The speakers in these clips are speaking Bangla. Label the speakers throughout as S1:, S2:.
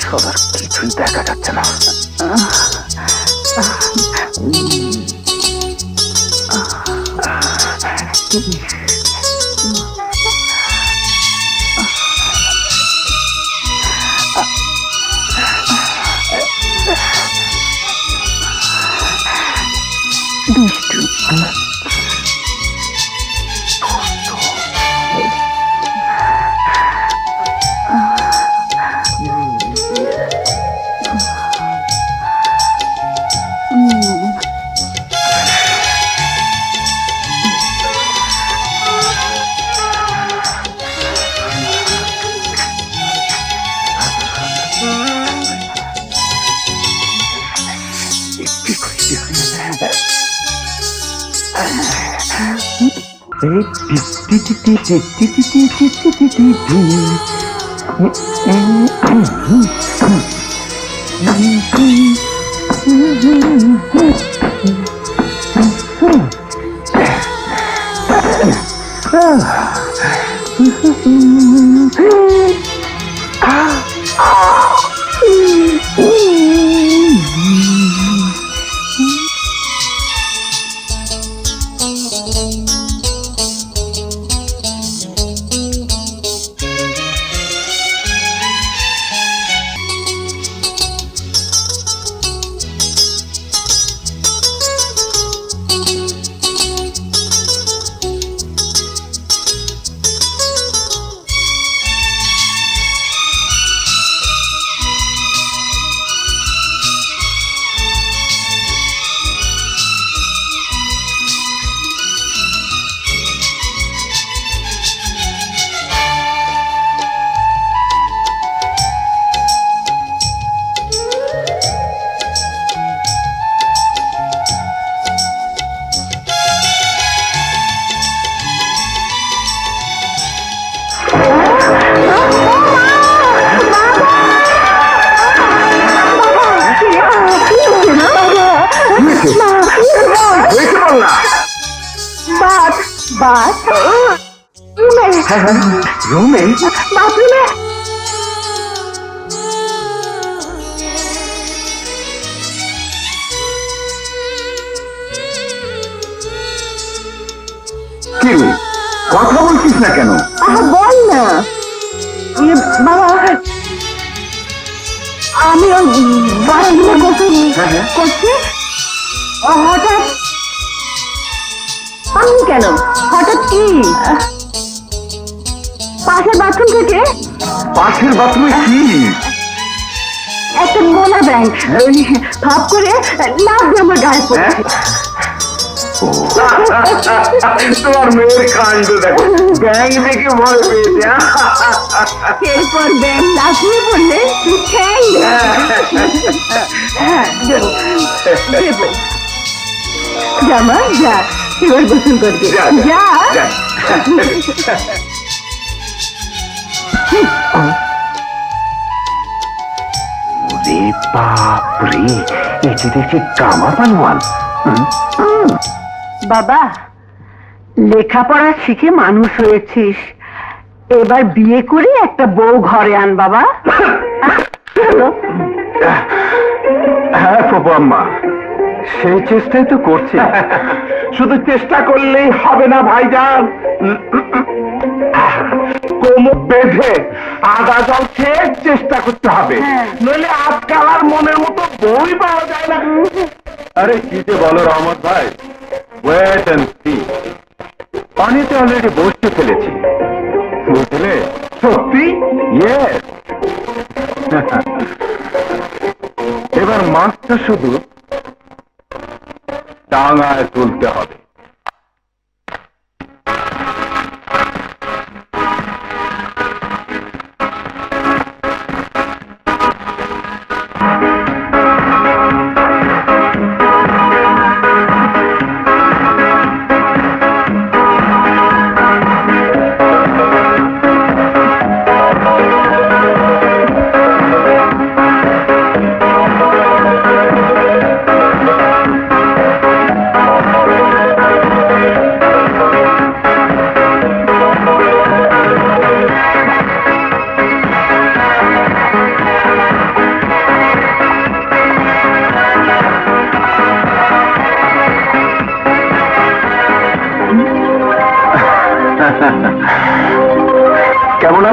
S1: সবার কিছুই দেখা যাচ্ছে না। দুষ্টু রুমে বাথরুমে কি কথা বলছিস না কেন? বল না বাবা। আমি করছি হঠাৎ। আমি কেন হঠাৎ কি? পাশের বাথরুম থেকে। পাশের বাথরুমে কি? একটা মোলা ব্যাং ভাব করে লাভ দিয়ে আমার গায়ে পড়েছে। তোমার মেয়ের কাণ্ড দেখো, ব্যাং দেখে ভয় পেয়েছে। এরপর ব্যাং লাফিয়ে পড়লে ঠ্যাং দেবো। জামা যা, এবার গোসল করবি। যা বাপরে, এটি দেখছি কামা পানওয়াল। বাবা, লেখাপড়া শিখে মানুষ হয়েছিস, এবার বিয়ে করে একটা বউ ঘরে আন বাবা। হ্যাঁ প্রভু আম্মা, সেই চেষ্টাই তো করছি। শুধু চেষ্টা করলেই হবে না ভাইজান, কোমর বেঁধে আদা জল খেয়ে চেষ্টা করতে হবে, নইলে আজকাল আর মনের মতো বই পাওয়া যায় না। আরে কি যে বলো রহমত ভাই, ওয়েট এন্ড সি। পানিতে অলরেডি বসতে ফেলেছি, বুঝলে? সত্যি? ইয়েস। এবার মাছটা শুধু ডাঙায় তুলতে হবে।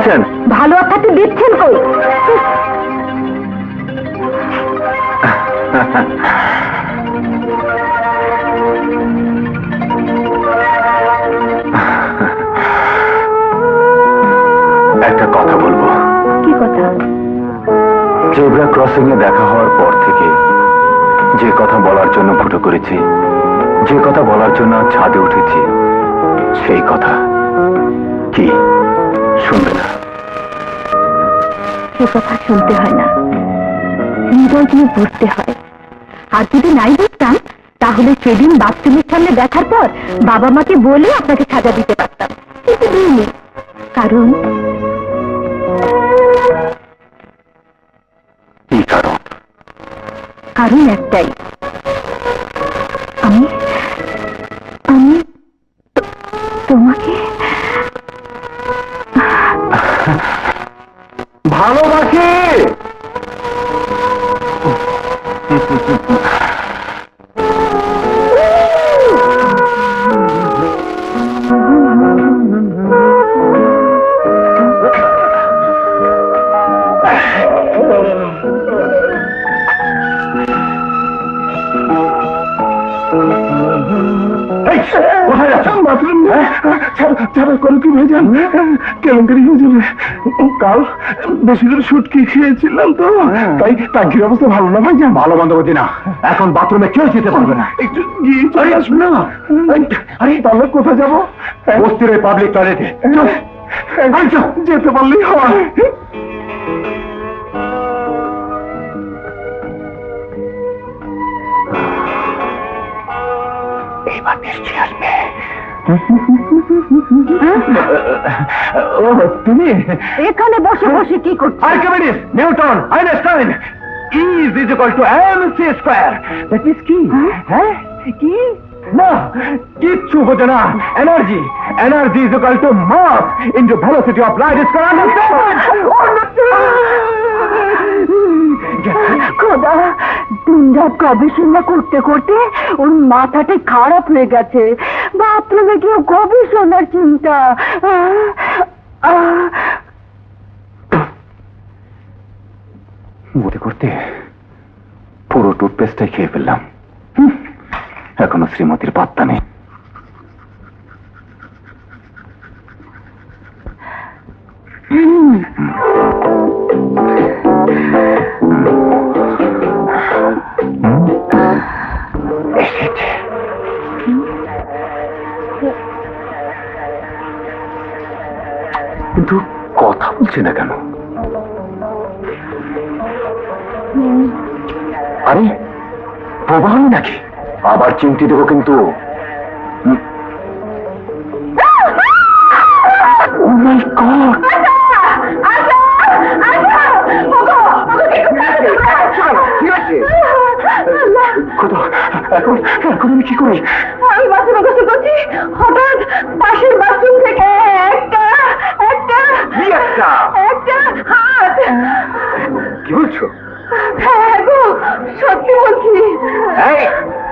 S1: পাচ্ছেন?
S2: ভালো অর্থাৎ দিচ্ছেন কই?
S1: একটা কথা বলবো।
S2: কি কথা?
S1: জেব্রা ক্রসিং এ দেখা হওয়ার পর থেকে যে কথা বলার জন্য ফুটো করেছি, যে কথা বলার জন্য ছাদে উঠেছি, সেই কথা কি শুনবে না?
S2: সে কথা শুনতে হয় না, হৃদয় দিয়ে বুঝতে হয়। আর যদি নাই বুঝতাম তাহলে সেদিন বাথরুমের সামনে দেখার পর বাবা মাকে বলে আপনাকে সাজা দিতে পারতাম, কিন্তু দিইনি। কারণ
S1: কি কারণ?
S2: কারণ একটাই, আমি আমি তোমাকে
S1: ভালোবাসি। কেলেঙ্কারি হয়ে যাবে। কাল বেশি করে সুটকি খেয়েছিলাম তো, তাই টাঙ্কির অবস্থা ভালো না ভাই। ভালো বন্ধ করছি না, এখন বাথরুমে কেউ যেতে পারবে না। একটু গিয়ে চলে আসবে না? আরে তাহলে কোথায় যাবো? বস্তির ওই পাবলিক টয়লেটে। যেতে পারলেই হয়। এবার নিশ্চয়ই আসবে। ও তুমি
S2: এখানে বসে বসে কি করছো?
S1: Archimedes, Newton, Einstein, E is equal to mc square. That is কি? হ্যাঁ কি? না, কিচ্ছু বোঝে না। Energy is equal to mass into velocity of light square.
S2: খোদা, দিনরাত গবেষণা করতে করতে ওর মাথাটা খারাপ হয়ে গেছে। বাথরুমে গিয়ে গবেষণার চিন্তা।
S1: করতে করতে পুরো টুথপেস্টটাই খেয়ে ফেললাম। এখনো শ্রীমতীর পাত্তা নেই। এসেছে। কিন্তু কথা বলছে না কেন? আরে প্রবাহ নাকি? আবার চিমটি দেবো কিন্তু। Oh my God! এখন আমি কি করি?
S2: আমি বাথরুমে গোসল করছি, হঠাৎ পাশের বাথরুম থেকে একটা হাত।
S1: কি বলছো?
S2: হ্যাঁ গো, সত্যি বলছি।
S1: এই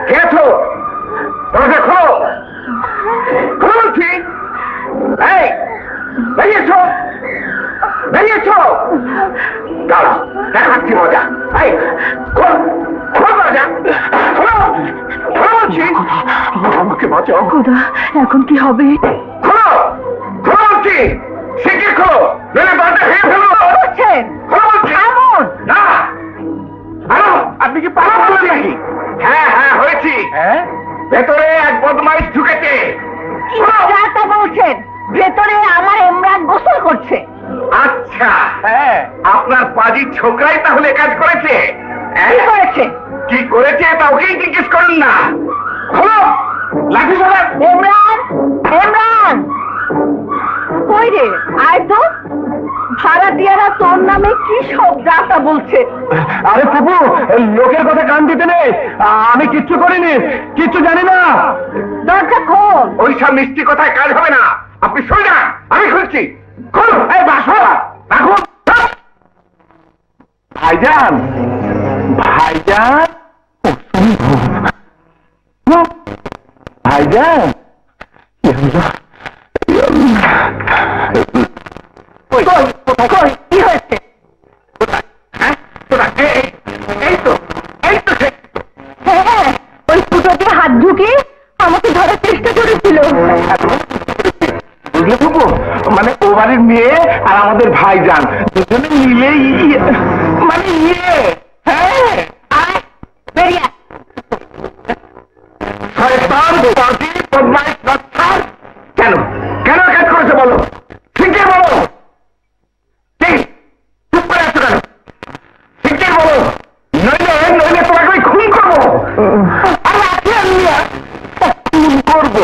S1: কে আছো? দরজা খোলো, খোলো বলছি। এই বেরিয়েছো, বেরিয়েছো। দাঁড়াও, দেখাচ্ছি মজা। এই খোল, খোল দরজা, খোলো, খোলো বলছি। আমাকে বাঁচাও।
S2: খোদা, এখন কি হবে?
S1: খোলো, খোলো বলছি। শিগগির খোলো, নইলে দরজা ভেঙে ফেলবো।
S2: করছেন?
S1: খোলো বলছি।
S2: এমন
S1: না, হ্যালো, আপনি কি পাগল হলেন নাকি? হ্যাঁ হ্যাঁ হয়েছি। ভেতরে এক বদমাইশ ঢুকেছে।
S2: কি যাতা বলছেন? ভেতরে আমার ইমরান গোসল করছে।
S1: আচ্ছা, হ্যাঁ, আপনার পাজি ছোকরাই তাহলে কাজ করেছে।
S2: কি করেছে?
S1: কি করেছে তা ওকেই জিজ্ঞেস করুন না। খোলো, লাঠি সরান।
S2: ইমরান, ইমরান কই রে? আয় তো। ভাড়াটিয়ারা তোর নামে কি সব যাতা বলছে।
S1: আরে প্রভু, লোকের কথা কান দিতে নেই। আমি কিচ্ছু করিনি, কিচ্ছু জানি না।
S2: দরজা খোল।
S1: ওইসব মিষ্টি কথায় কাজ হবে না। আপনি শুনে যান, আমি খুলছি। খোলো, এই বাসো রাখুন। ভাইজান, ভাইজান, ভাইজান, কই মেয়ে আর আমাদের ভাইজান দুজনে মিলে মানে হ্যাঁ
S2: বেরিয়ে আয়।
S1: শয়তান পার্টি বদমাইশ বাচ্চা। কেন কেন কাজ করেছে বলো, ঠিকই বলো। কি চুপ করে আছো কেন? ঠিকই বলো, নইলে নইলে তোমাকে আমি খুন করবো। আরে আছি আমি খুন করবো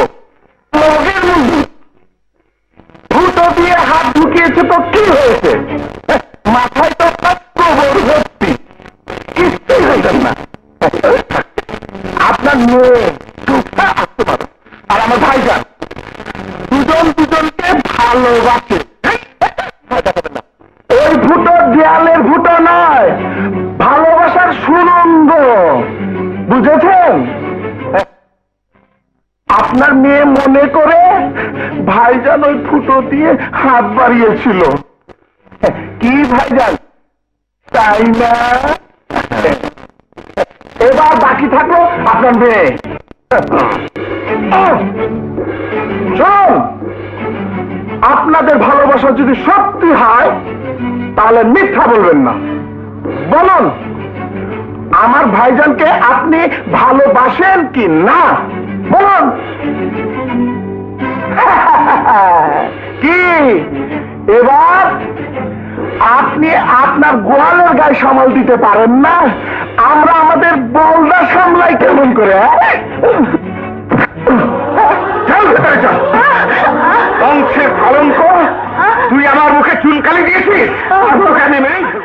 S1: লোকের মধ্যে ফুটো দিয়ে হাত ঢুকিয়েছে তো কি হয়েছে? মাথায় তো কবর ভর্তি, কিছুই হইতেন না। আপনার মেয়ে সুখা আসতে পারে আর আমার ভাইজান দুজন দুজনকে ভালোবাসে। ওই ফুটো দেয়ালের ফুটো নয়, ভালোবাসার সুরঙ্গ, বুঝেছেন? আপনার মেয়ে মনে করে ভাইজান ওই ফুটো দিয়ে হাত বাড়িয়েছিল। কি ভাইজান, তাই না? এবার বাকি থাকলো আপনার মেয়ে। শোন, আপনাদের ভালোবাসা যদি সত্যি হয় তাহলে মিথ্যা বলবেন না। বলুন, আমার ভাইজানকে আপনি ভালোবাসেন কি না বলুন। কি এবার আপনি আপনার গোয়ালের গায়ে সামাল দিতে পারেন না, আমরা আমাদের বলদা সামলাই কেমন করে? চল ভেতরে চল। বংশের কলঙ্ক, তুই আমার মুখে চুনকালি দিয়েছিস, তোকে আমি মেরেই ফেলবো।